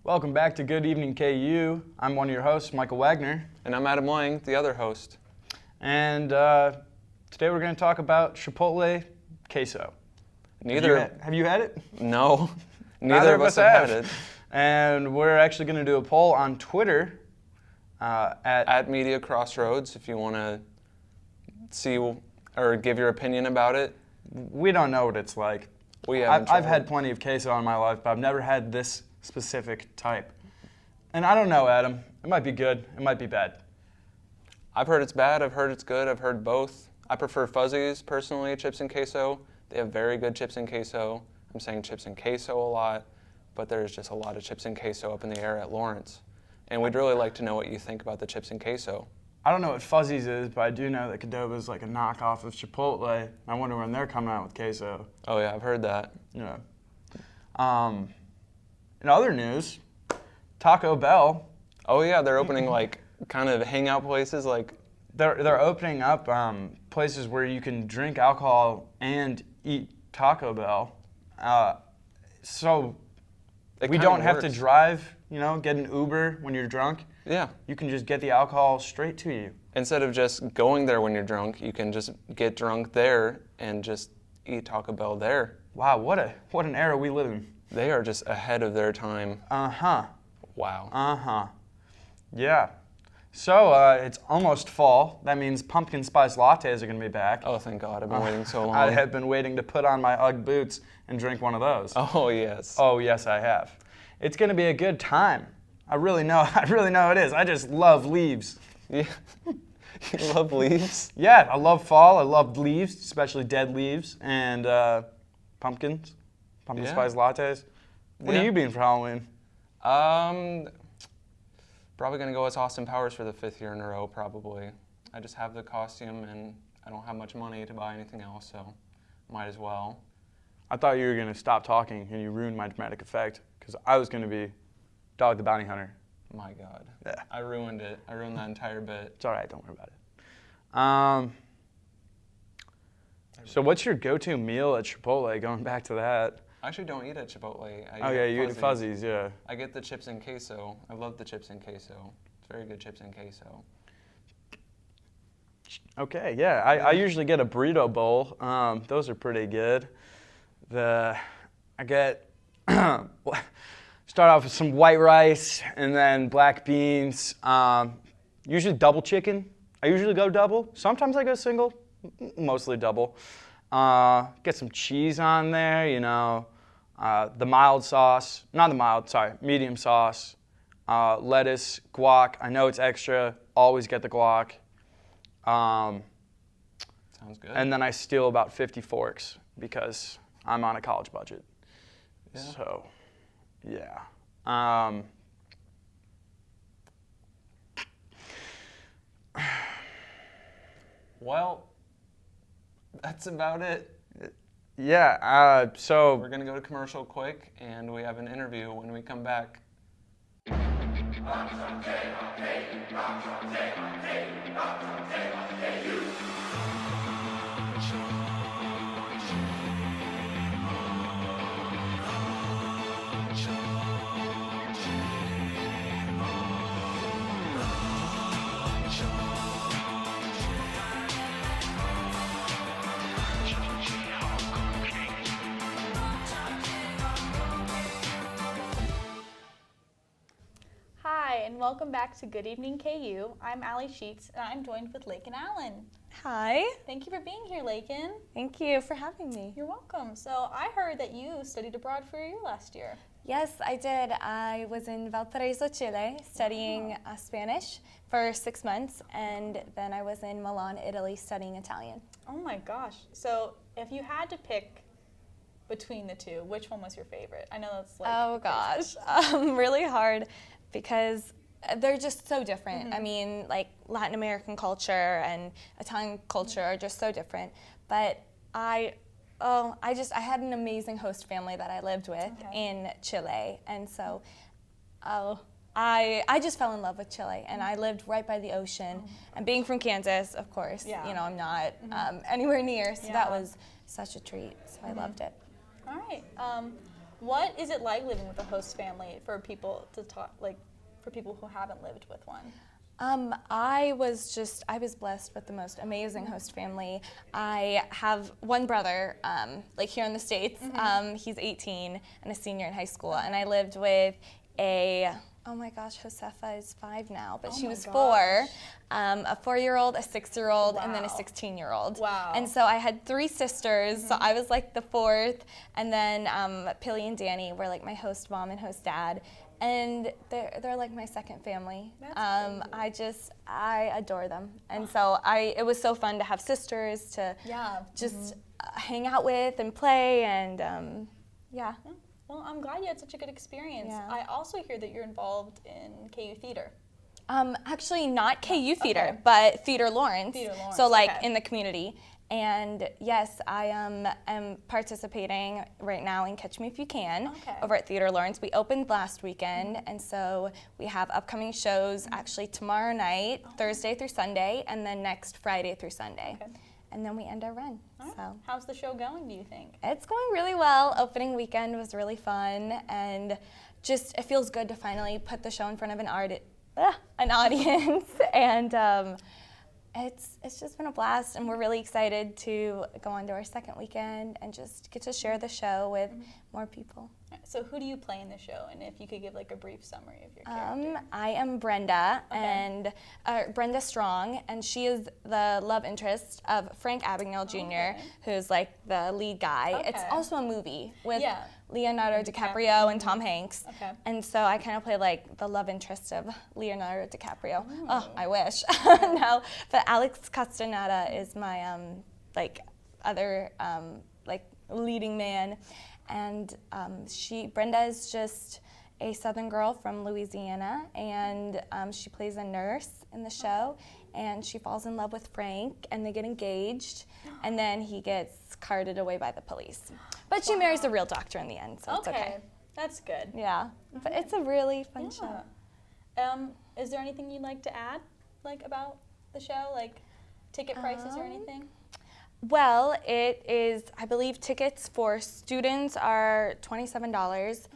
Welcome back to Good Evening KU. I'm one of your hosts, Michael Wagner. And I'm Adam Lang, the other host. And today we're going to talk about Chipotle queso. Have you had it? No, neither of us have had it. And we're actually going to do a poll on Twitter at Media Crossroads if you want to see or give your opinion about it. We don't know what it's like. I've had plenty of queso in my life, but I've never had this specific type. And I don't know, Adam. It might be good. It might be bad. I've heard it's bad. I've heard it's good. I've heard both. I prefer Fuzzies, personally, chips and queso. They have very good chips and queso. I'm saying chips and queso a lot, but there's just a lot of chips and queso up in the air at Lawrence. And we'd really like to know what you think about the chips and queso. I don't know what Fuzzies is, but I do know that Qdoba is like a knockoff of Chipotle. I wonder when they're coming out with queso. Oh yeah, I've heard that. Yeah. In other news, Taco Bell. Oh yeah, they're opening like kind of hangout places like. They're opening up places where you can drink alcohol and eat Taco Bell. So we don't have to drive, get an Uber when you're drunk. Yeah. You can just get the alcohol straight to you. Instead of just going there when you're drunk, you can just get drunk there and just eat Taco Bell there. Wow, what an era we live in. They are just ahead of their time. Uh-huh. Wow. Uh-huh. Yeah. So it's almost fall. That means pumpkin spice lattes are going to be back. Oh, thank God. I've been waiting so long. I have been waiting to put on my Ugg boots and drink one of those. Oh, yes. Oh, yes, I have. It's going to be a good time. I really know it is. I just love leaves. Yeah. You love leaves? Yeah, I love fall. I love leaves, especially dead leaves, and pumpkin spice lattes. What are you being for Halloween? Probably going to go as Austin Powers for the 5th year in a row, probably. I just have the costume, and I don't have much money to buy anything else, so might as well. I thought you were going to stop talking, and you ruined my dramatic effect, because I was going to be Dog the Bounty Hunter. My God. Yeah. I ruined it. I ruined that entire bit. It's all right. Don't worry about it. So what's your go-to meal at Chipotle, going back to that? I actually don't eat at Chipotle. You eat Fuzzies, yeah. I get the chips and queso. I love the chips and queso. It's very good chips and queso. Okay, yeah. I usually get a burrito bowl. Those are pretty good. I get start off with some white rice and then black beans. Usually double chicken. I usually go double. Sometimes I go single. Mostly double. Get some cheese on there, the mild sauce, medium sauce, lettuce, guac. I know it's extra, always get the guac. Sounds good. And then I steal about 50 forks because I'm on a college budget. Yeah. So, yeah. Well, that's about it. Yeah, so we're going to go to commercial quick, and we have an interview when we come back. And welcome back to Good Evening KU. I'm Allie Sheets, and I'm joined with Lakin Allen. Hi. Thank you for being here, Lakin. Thank you for having me. You're welcome. So I heard that you studied abroad for a year last year. Yes, I did. I was in Valparaiso, Chile, studying Spanish for 6 months, and then I was in Milan, Italy, studying Italian. Oh my gosh. So if you had to pick between the two, which one was your favorite? I know that's like... Oh gosh, really hard because they're just so different. Mm-hmm. I mean, like Latin American culture and Italian culture are just so different. But I had an amazing host family that I lived with in Chile, and so I just fell in love with Chile, and I lived right by the ocean. And being from Kansas, of course, I'm not anywhere near, so that was such a treat. So I loved it. All right. What is it like living with a host family for people to talk, like for people who haven't lived with one? I was blessed with the most amazing host family. I have one brother, like here in the States. He's 18 and a senior in high school, and I lived with oh my gosh, Josefa is 5 now, but she was 4, a 4-year-old, a 6-year-old, and then a 16-year-old. Wow. And so I had 3 sisters, so I was like the 4th, and then Pilly and Danny were like my host mom and host dad. And they're like my second family. That's I adore them, and so it was so fun to have sisters to just hang out with and play, and yeah. Well, I'm glad you had such a good experience. Yeah. I also hear that you're involved in KU Theater. Actually, not KU Theater, but Theater Lawrence. Theater Lawrence, So like okay. in the community. And yes, I am participating right now in Catch Me If You Can over at Theater Lawrence. We opened last weekend, and so we have upcoming shows actually tomorrow night, Thursday through Sunday, and then next Friday through Sunday. Okay. And then we end our run. So How's the show going, do you think? it's going really well. Opening weekend was really fun, and just it feels good to finally put the show in front of an audience, and it's just been a blast, and we're really excited to go on to our second weekend and just get to share the show with more people. So who do you play in the show, and if you could give like a brief summary of your character? I am Brenda, and Brenda Strong, and she is the love interest of Frank Abagnale Jr., who's like the lead guy. It's also a movie with Leonardo DiCaprio and Tom Hanks, and so I kind of play like the love interest of Leonardo DiCaprio. Oh, I wish. No, but Alex Castaneda is my like other like leading man. And Brenda is just a Southern girl from Louisiana, and she plays a nurse in the show, and she falls in love with Frank, and they get engaged, and then he gets carted away by the police. But she marries a real doctor in the end, so it's okay. That's good. Yeah, but it's a really fun show. Is there anything you'd like to add, like about the show, like ticket prices or anything? Well, it is, I believe tickets for students are $27.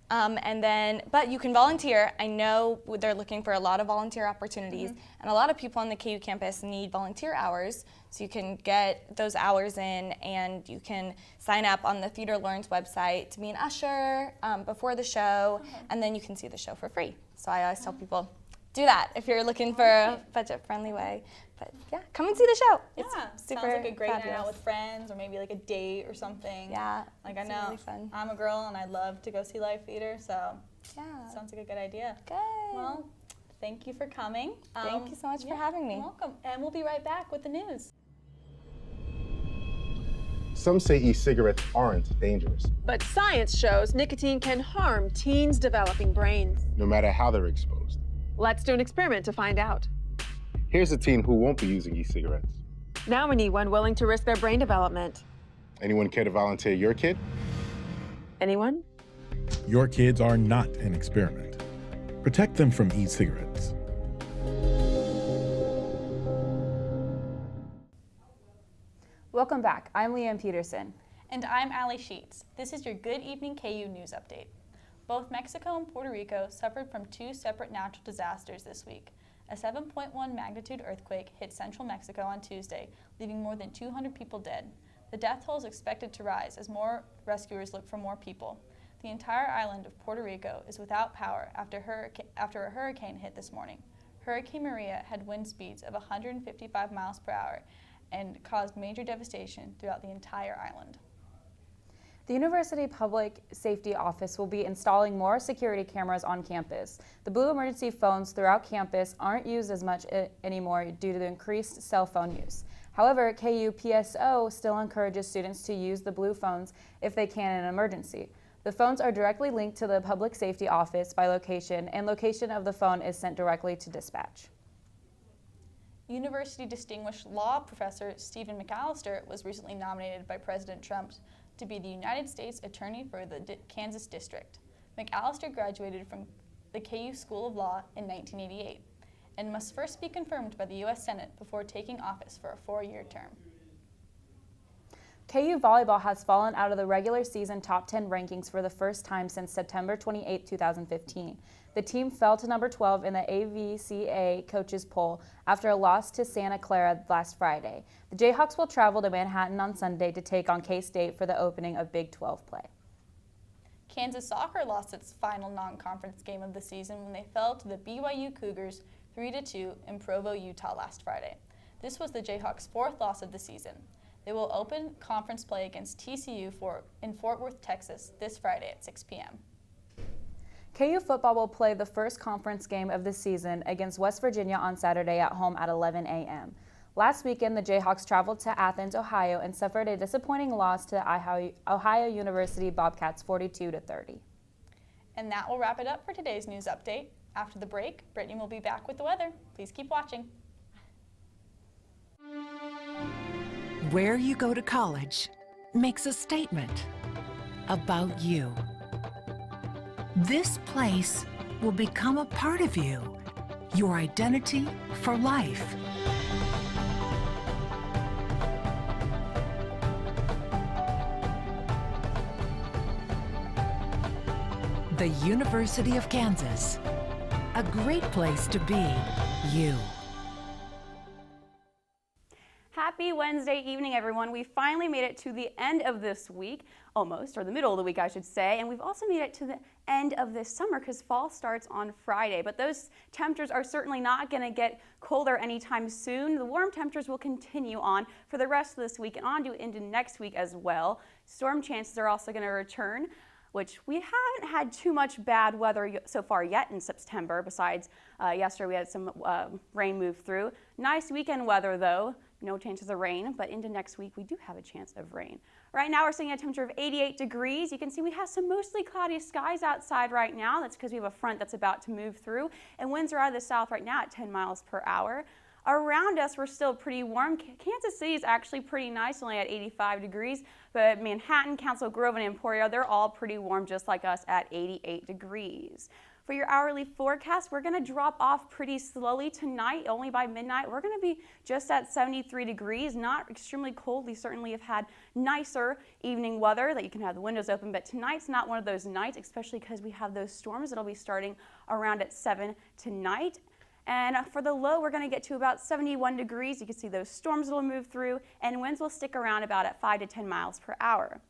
And then, but you can volunteer. I know they're looking for a lot of volunteer opportunities, and a lot of people on the KU campus need volunteer hours, so you can get those hours in, and you can sign up on the Theater Lawrence website to be an usher before the show, and then you can see the show for free. So I always tell people, do that if you're looking for a budget-friendly way. But yeah, come and see the show. It's super sounds like a great night fabulous. out with friends, or maybe like a date or something. Yeah, like I it's know really fun. I'm a girl and I love to go see live theater, so sounds like a good idea. Good. Well, thank you for coming. Thank you so much for having me. You're welcome. And we'll be right back with the news. Some say e-cigarettes aren't dangerous, But science shows nicotine can harm teens' developing brains. no matter how they're exposed. Let's do an experiment to find out. Here's a teen who won't be using e-cigarettes. Now we need one willing to risk their brain development. Anyone care to volunteer your kid? Anyone? Your kids are not an experiment. Protect them from e-cigarettes. Welcome back. I'm Leanne Peterson. And I'm Allie Sheets. This is your Good Evening KU News Update. Both Mexico and Puerto Rico suffered from 2 separate natural disasters this week. A 7.1 magnitude earthquake hit central Mexico on Tuesday, leaving more than 200 people dead. The death toll is expected to rise as more rescuers look for more people. The entire island of Puerto Rico is without power after a hurricane hit this morning. Hurricane Maria had wind speeds of 155 miles per hour and caused major devastation throughout the entire island. The University Public Safety Office will be installing more security cameras on campus. The blue emergency phones throughout campus aren't used as much anymore due to the increased cell phone use. However, KU PSO still encourages students to use the blue phones if they can in an emergency. The phones are directly linked to the Public Safety Office by location, and location of the phone is sent directly to dispatch. University Distinguished Law Professor Stephen McAllister was recently nominated by President Trump to be the United States Attorney for the Kansas District. McAllister graduated from the KU School of Law in 1988 and must first be confirmed by the U.S. Senate before taking office for a 4-year term. KU volleyball has fallen out of the regular season top 10 rankings for the first time since September 28, 2015. The team fell to number 12 in the AVCA coaches poll after a loss to Santa Clara last Friday. The Jayhawks will travel to Manhattan on Sunday to take on K-State for the opening of Big 12 play. Kansas soccer lost its final non-conference game of the season when they fell to the BYU Cougars 3-2 in Provo, Utah last Friday. This was the Jayhawks' fourth loss of the season. They will open conference play against TCU in Fort Worth, Texas this Friday at 6 p.m. KU football will play the first conference game of the season against West Virginia on Saturday at home at 11 a.m. Last weekend, the Jayhawks traveled to Athens, Ohio, and suffered a disappointing loss to Ohio University Bobcats 42-30. And that will wrap it up for today's news update. After the break, Brittany will be back with the weather. Please keep watching. Where you go to college makes a statement about you. This place will become a part of you, your identity for life. The University of Kansas, a great place to be you. Happy Wednesday evening, everyone. We finally made it to the end of this week, almost, or the middle of the week, I should say, and we've also made it to the end of this summer because fall starts on Friday. But those temperatures are certainly not going to get colder anytime soon. The warm temperatures will continue on for the rest of this week and on into next week as well. Storm chances are also going to return, which we haven't had too much bad weather so far yet in September. Besides, yesterday we had some rain move through. Nice weekend weather, though. No chances of rain, but into next week we do have a chance of rain. Right now we're seeing a temperature of 88 degrees. You can see we have some mostly cloudy skies outside right now. That's because we have a front that's about to move through, and winds are out of the south right now at 10 miles per hour. Around us, we're still pretty warm. Kansas City is actually pretty nice, only at 85 degrees, but Manhattan, Council Grove, and Emporia, they're all pretty warm just like us at 88 degrees. For your hourly forecast, we're going to drop off pretty slowly tonight. Only by midnight, we're going to be just at 73 degrees, not extremely cold. We certainly have had nicer evening weather that you can have the windows open, but tonight's not one of those nights, especially because we have those storms that'll be starting around at 7 tonight. And for the low, we're going to get to about 71 degrees. You can see those storms will move through, and winds will stick around about at 5 to 10 miles per hour.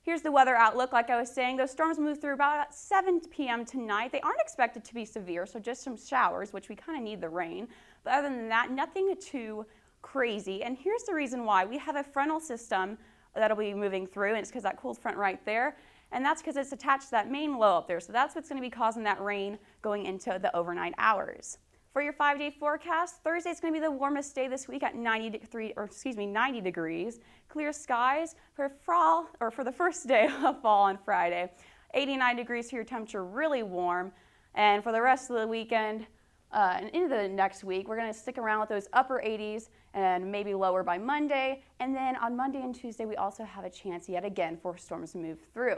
Here's the weather outlook. Like I was saying, those storms move through about at 7 p.m. tonight. They aren't expected to be severe, so just some showers, which we kind of need the rain. But other than that, nothing too crazy. And here's the reason why. We have a frontal system that'll be moving through, and it's because that cold front right there. And that's because it's attached to that main low up there. So that's what's going to be causing that rain going into the overnight hours. For your 5-day forecast, Thursday is going to be the warmest day this week at 90 degrees. Clear skies for the first day of fall on Friday. 89 degrees for your temperature, really warm. And for the rest of the weekend and into the next week, we're going to stick around with those upper 80s and maybe lower by Monday. And then on Monday and Tuesday, we also have a chance yet again for storms to move through.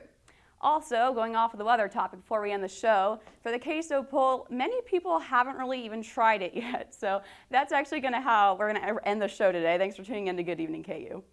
Also, going off of the weather topic before we end the show, for the queso poll, many people haven't really even tried it yet. So that's actually how we're going to end the show today. Thanks for tuning in to Good Evening KU.